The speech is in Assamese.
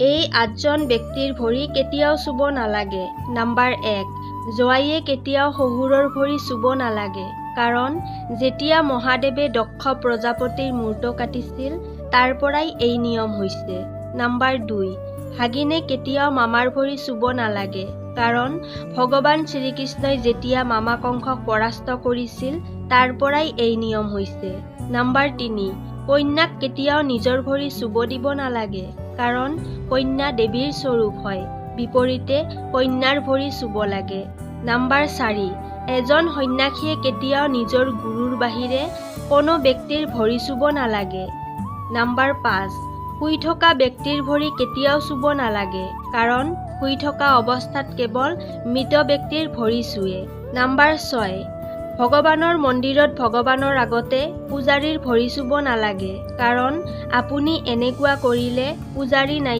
এই 8জন ব্যক্তিৰ ভৰি কেতিয়াও চুব নালাগে। নাম্বাৰ 1, জোৱাইয়ে কেতিয়াও শহুৰৰ ভৰি চুব নালাগে, কাৰণ যেতিয়া মহাদেৱে দক্ষ প্ৰজাপতিৰ মূৰ্ত কাটিছিল তাৰ পৰাই এই নিয়ম হৈছে। নাম্বাৰ 2, ভাগিনে কেতিয়াও মামাৰ ভৰি চুব নালাগে, কাৰণ ভগৱান শ্ৰীকৃষ্ণই যেতিয়া মামা কংসক পৰাস্ত কৰিছিল তাৰ পৰাই এই নিয়ম হৈছে। নাম্বাৰ 3, কন্যাক কেতিয়াও নিজৰ ভৰি চুব দিব নালাগে, কাৰণ কন্যা দেৱীৰ স্বৰূপ হয়, বিপৰীতে কন্যাৰ ভৰি চুব লাগে। নাম্বাৰ 4, এজন সন্যাসীয়ে কেতিয়াও নিজৰ গুৰুৰ বাহিৰে কোনো ব্যক্তিৰ ভৰি চুব নালাগে। নাম্বাৰ 5, শুই থকা ব্যক্তিৰ ভৰি কেতিয়াও চুব নালাগে, কাৰণ শুই থকা অৱস্থাত কেৱল মৃত ব্যক্তিৰ ভৰি চুৱে। নাম্বাৰ 6, ভগৱানৰ মন্দিৰত ভগৱানৰ আগতে পূজাৰীৰ ভৰি চুব নালাগে, কাৰণ আপুনি এনেকুৱা কৰিলে পূজাৰী নাই